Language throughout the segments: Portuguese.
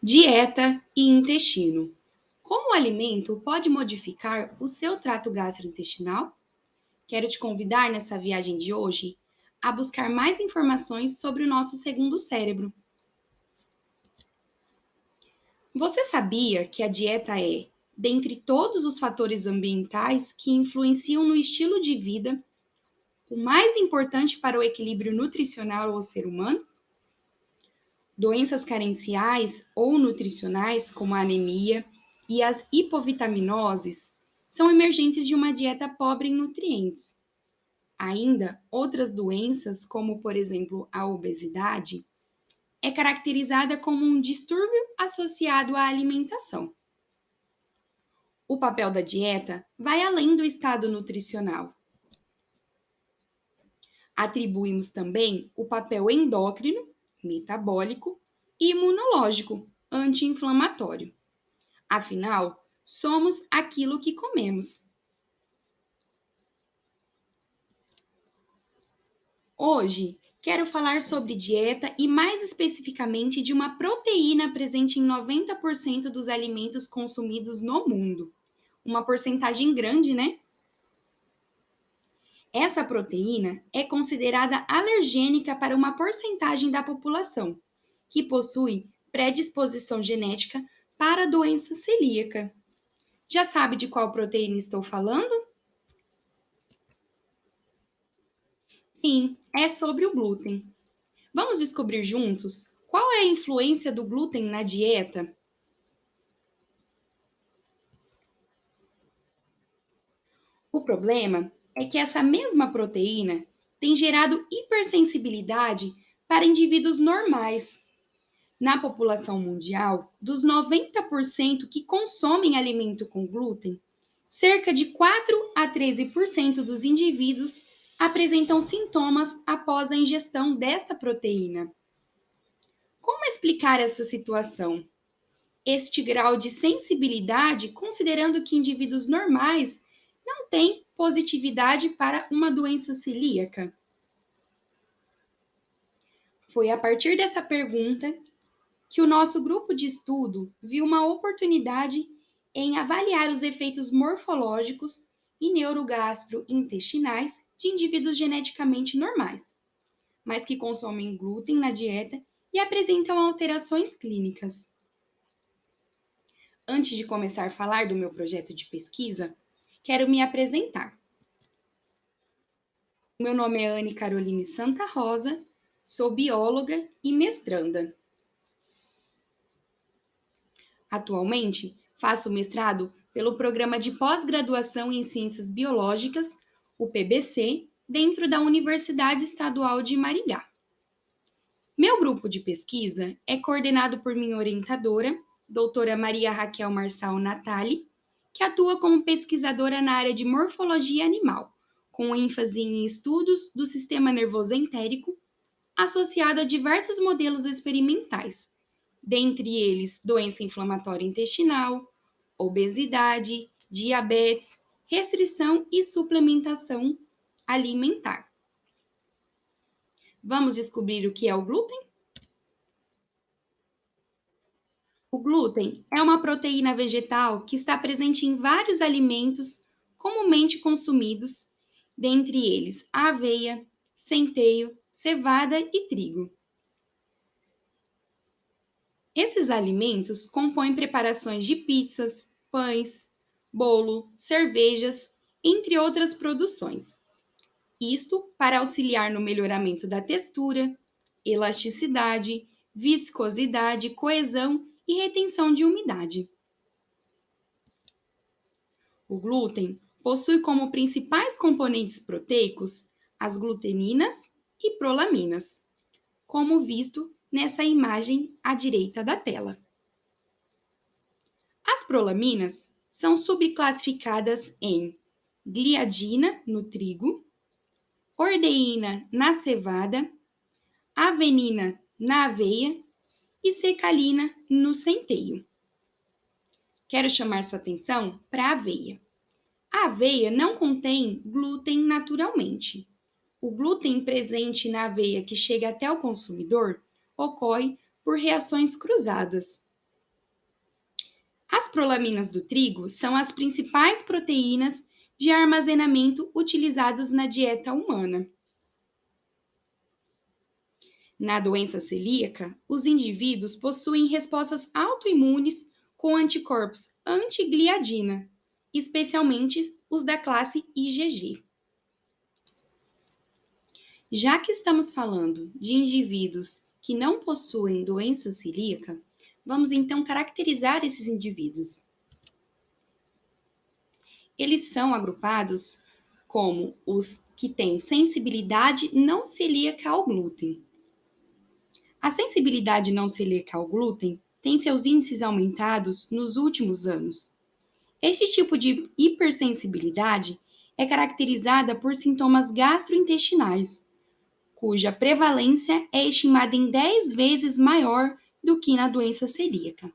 Dieta e intestino. Como o alimento pode modificar o seu trato gastrointestinal? Quero te convidar nessa viagem de hoje a buscar mais informações sobre o nosso segundo cérebro. Você sabia que a dieta é, dentre todos os fatores ambientais que influenciam no estilo de vida, o mais importante para o equilíbrio nutricional ao ser humano? Doenças carenciais ou nutricionais, como a anemia e as hipovitaminoses, são emergentes de uma dieta pobre em nutrientes. Ainda, outras doenças, como por exemplo a obesidade, é caracterizada como um distúrbio associado à alimentação. O papel da dieta vai além do estado nutricional. Atribuímos também o papel endócrino, metabólico e imunológico, anti-inflamatório. Afinal, somos aquilo que comemos. Hoje, quero falar sobre dieta e, mais especificamente, de uma proteína presente em 90% dos alimentos consumidos no mundo. Uma porcentagem grande, né? Essa proteína é considerada alergênica para uma porcentagem da população, que possui predisposição genética para a doença celíaca. Já sabe de qual proteína estou falando? Sim, é sobre o glúten. Vamos descobrir juntos qual é a influência do glúten na dieta? O problema é que essa mesma proteína tem gerado hipersensibilidade para indivíduos normais. Na população mundial, dos 90% que consomem alimento com glúten, cerca de 4 a 13% dos indivíduos apresentam sintomas após a ingestão desta proteína. Como explicar essa situação? Este grau de sensibilidade, considerando que indivíduos normais não têm positividade para uma doença celíaca? Foi a partir dessa pergunta que o nosso grupo de estudo viu uma oportunidade em avaliar os efeitos morfológicos e neurogastrointestinais de indivíduos geneticamente normais, mas que consomem glúten na dieta e apresentam alterações clínicas. Antes de começar a falar do meu projeto de pesquisa, quero me apresentar. Meu nome é Anne Caroline Santa Rosa, sou bióloga e mestranda. Atualmente, faço mestrado pelo Programa de Pós-Graduação em Ciências Biológicas, o PBC, dentro da Universidade Estadual de Maringá. Meu grupo de pesquisa é coordenado por minha orientadora, doutora Maria Raquel Marçal Natali, que atua como pesquisadora na área de morfologia animal, com ênfase em estudos do sistema nervoso entérico, associado a diversos modelos experimentais, dentre eles doença inflamatória intestinal, obesidade, diabetes, restrição e suplementação alimentar. Vamos descobrir o que é o glúten? O glúten é uma proteína vegetal que está presente em vários alimentos comumente consumidos, dentre eles a aveia, centeio, cevada e trigo. Esses alimentos compõem preparações de pizzas, pães, bolo, cervejas, entre outras produções. Isto para auxiliar no melhoramento da textura, elasticidade, viscosidade, coesão e retenção de umidade. O glúten possui como principais componentes proteicos as gluteninas e prolaminas, como visto nessa imagem à direita da tela. As prolaminas são subclassificadas em gliadina no trigo, ordeína na cevada, avenina na aveia e secalina no centeio. Quero chamar sua atenção para a aveia. A aveia não contém glúten naturalmente. O glúten presente na aveia que chega até o consumidor ocorre por reações cruzadas. prolaminas do trigo são as principais proteínas de armazenamento utilizadas na dieta humana. Na doença celíaca, os indivíduos possuem respostas autoimunes com anticorpos antigliadina, especialmente os da classe IgG. Já que estamos falando de indivíduos que não possuem doença celíaca, vamos então caracterizar esses indivíduos. Eles são agrupados como os que têm sensibilidade não celíaca ao glúten. A sensibilidade não celíaca ao glúten tem seus índices aumentados nos últimos anos. Este tipo de hipersensibilidade é caracterizada por sintomas gastrointestinais, cuja prevalência é estimada em 10 vezes maior do que na doença celíaca.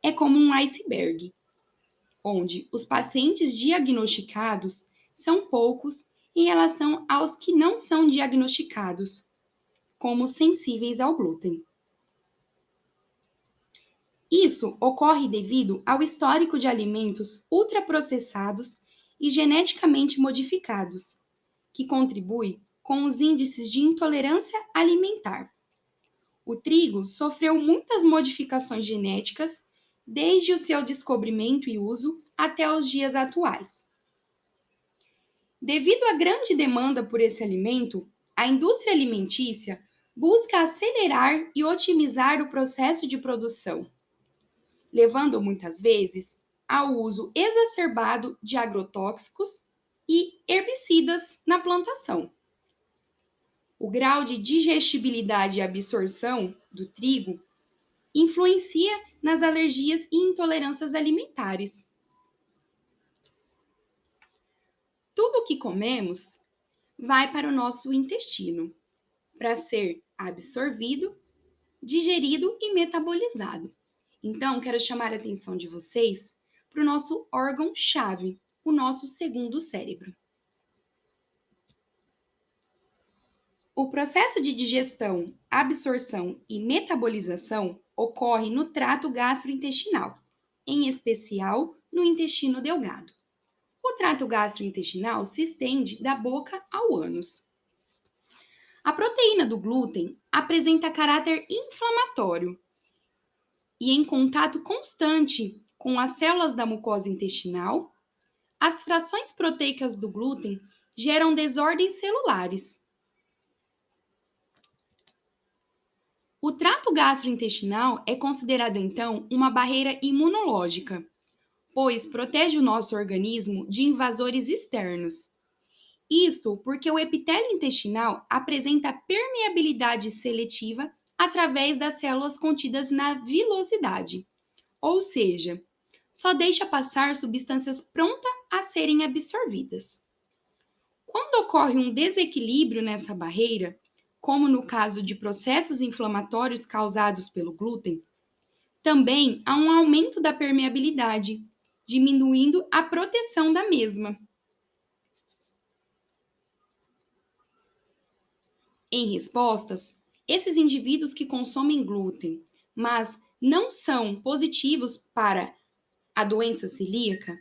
É como um iceberg, onde os pacientes diagnosticados são poucos em relação aos que não são diagnosticados como sensíveis ao glúten. Isso ocorre devido ao histórico de alimentos ultraprocessados e geneticamente modificados, que contribui com os índices de intolerância alimentar. O trigo sofreu muitas modificações genéticas desde o seu descobrimento e uso até os dias atuais. Devido à grande demanda por esse alimento, a indústria alimentícia busca acelerar e otimizar o processo de produção, levando muitas vezes ao uso exacerbado de agrotóxicos e herbicidas na plantação. O grau de digestibilidade e absorção do trigo influencia nas alergias e intolerâncias alimentares. Tudo o que comemos vai para o nosso intestino para ser absorvido, digerido e metabolizado. Então, quero chamar a atenção de vocês para o nosso órgão-chave, o nosso segundo cérebro. O processo de digestão, absorção e metabolização ocorre no trato gastrointestinal, em especial no intestino delgado. O trato gastrointestinal se estende da boca ao ânus. A proteína do glúten apresenta caráter inflamatório e, em contato constante com as células da mucosa intestinal, as frações proteicas do glúten geram desordens celulares. O trato gastrointestinal é considerado, então, uma barreira imunológica, pois protege o nosso organismo de invasores externos. Isto porque o epitélio intestinal apresenta permeabilidade seletiva através das células contidas na vilosidade, ou seja, só deixa passar substâncias prontas a serem absorvidas. Quando ocorre um desequilíbrio nessa barreira, como no caso de processos inflamatórios causados pelo glúten, também há um aumento da permeabilidade, diminuindo a proteção da mesma. Em respostas, esses indivíduos que consomem glúten, mas não são positivos para a doença celíaca,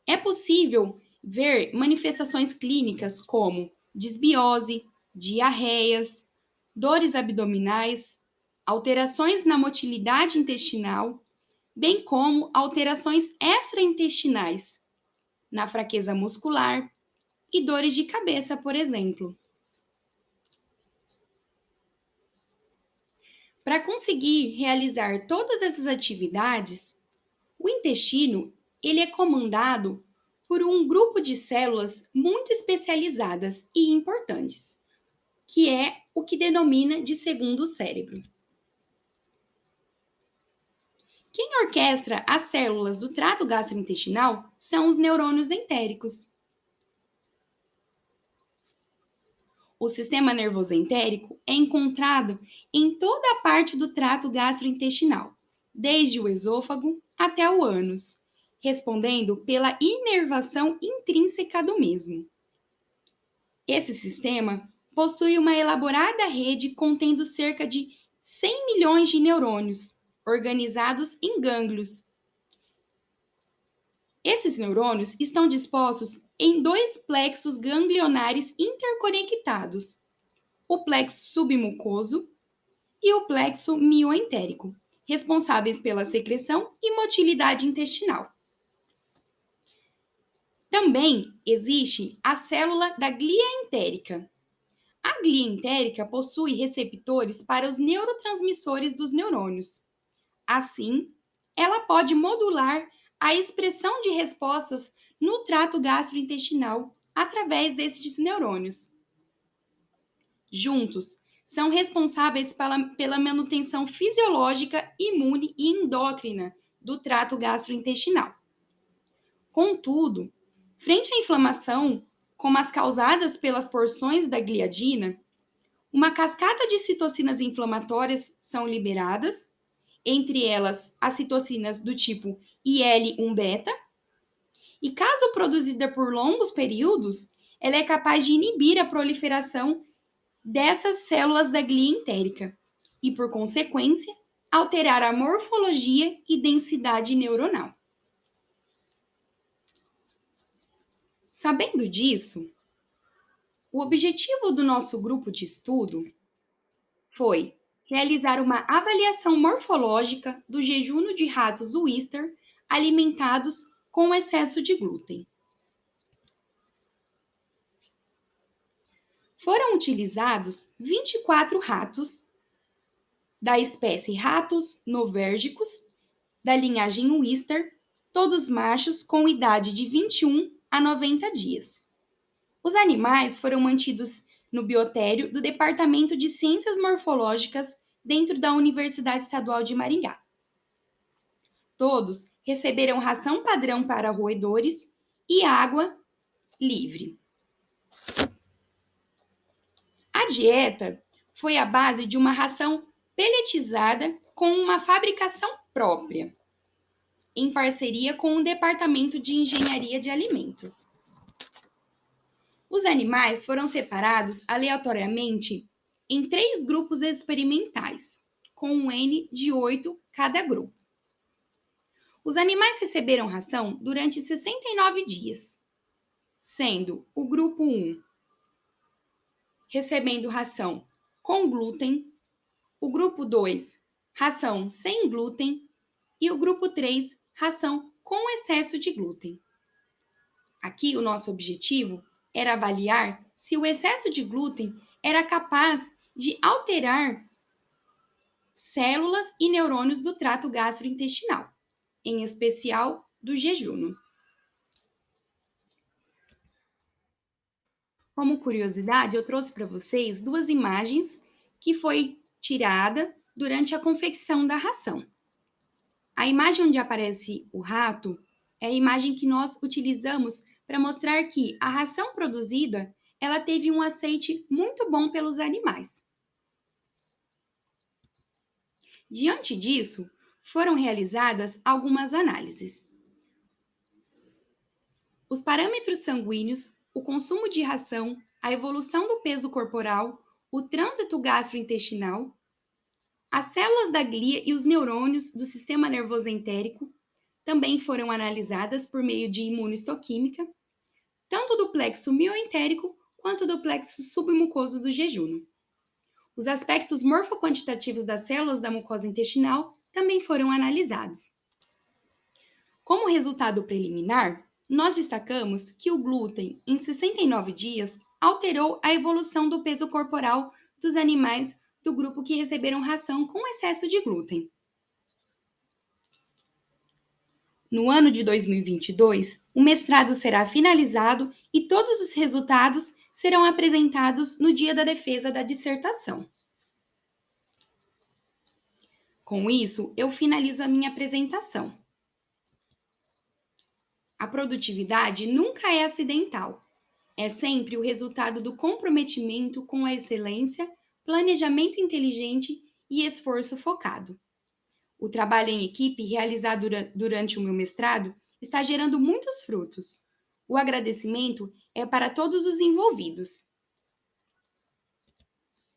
é possível ver manifestações clínicas como disbiose, diarreias, dores abdominais, alterações na motilidade intestinal, bem como alterações extraintestinais, na fraqueza muscular e dores de cabeça, por exemplo. Para conseguir realizar todas essas atividades, o intestino ele é comandado por um grupo de células muito especializadas e importantes, que é o que denomina de segundo cérebro. Quem orquestra as células do trato gastrointestinal são os neurônios entéricos. O sistema nervoso entérico é encontrado em toda a parte do trato gastrointestinal, desde o esôfago até o ânus, respondendo pela inervação intrínseca do mesmo. Esse sistema possui uma elaborada rede contendo cerca de 100 milhões de neurônios, organizados em gânglios, Esses neurônios estão dispostos em dois plexos ganglionares interconectados, o plexo submucoso e o plexo mioentérico, responsáveis pela secreção e motilidade intestinal. Também existe a célula da glia entérica. A glia entérica possui receptores para os neurotransmissores dos neurônios. Assim, ela pode modular a expressão de respostas no trato gastrointestinal através destes neurônios. Juntos, são responsáveis pela manutenção fisiológica, imune e endócrina do trato gastrointestinal. Contudo, frente à inflamação, como as causadas pelas porções da gliadina, uma cascata de citocinas inflamatórias são liberadas, entre elas as citocinas do tipo IL-1 beta, e caso produzida por longos períodos, ela é capaz de inibir a proliferação dessas células da glia entérica e, por consequência, alterar a morfologia e densidade neuronal. Sabendo disso, o objetivo do nosso grupo de estudo foi realizar uma avaliação morfológica do jejum de ratos Wistar alimentados com excesso de glúten. Foram utilizados 24 ratos da espécie Ratos novérgicos, da linhagem Wistar, todos machos com idade de 21 a 90 dias. Os animais foram mantidos no biotério do Departamento de Ciências Morfológicas dentro da Universidade Estadual de Maringá. Todos receberam ração padrão para roedores e água livre. A dieta foi à base de uma ração peletizada com uma fabricação própria, em parceria com o Departamento de Engenharia de Alimentos. Os animais foram separados aleatoriamente em 3 grupos experimentais, com um N de 8 cada grupo. Os animais receberam ração durante 69 dias, sendo o grupo 1 recebendo ração com glúten, o grupo 2 ração sem glúten e o grupo 3 ração com excesso de glúten. Aqui o nosso objetivo era avaliar se o excesso de glúten era capaz de alterar células e neurônios do trato gastrointestinal, em especial do jejum. Como curiosidade, eu trouxe para vocês 2 imagens que foi tirada durante a confecção da ração. A imagem onde aparece o rato é a imagem que nós utilizamos para mostrar que a ração produzida, ela teve um aceite muito bom pelos animais. Diante disso, foram realizadas algumas análises. Os parâmetros sanguíneos, o consumo de ração, a evolução do peso corporal, o trânsito gastrointestinal, as células da glia e os neurônios do sistema nervoso entérico também foram analisadas por meio de imunohistoquímica, tanto do plexo mioentérico quanto do plexo submucoso do jejum. Os aspectos morfoquantitativos das células da mucosa intestinal também foram analisados. Como resultado preliminar, nós destacamos que o glúten, em 69 dias, alterou a evolução do peso corporal dos animais do grupo que receberam ração com excesso de glúten. No ano de 2022, o mestrado será finalizado e todos os resultados serão apresentados no dia da defesa da dissertação. Com isso, eu finalizo a minha apresentação. A produtividade nunca é acidental. É sempre o resultado do comprometimento com a excelência, planejamento inteligente e esforço focado. O trabalho em equipe realizado durante o meu mestrado está gerando muitos frutos. O agradecimento é para todos os envolvidos.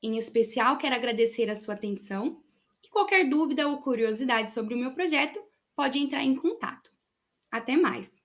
Em especial, quero agradecer a sua atenção e qualquer dúvida ou curiosidade sobre o meu projeto, pode entrar em contato. Até mais!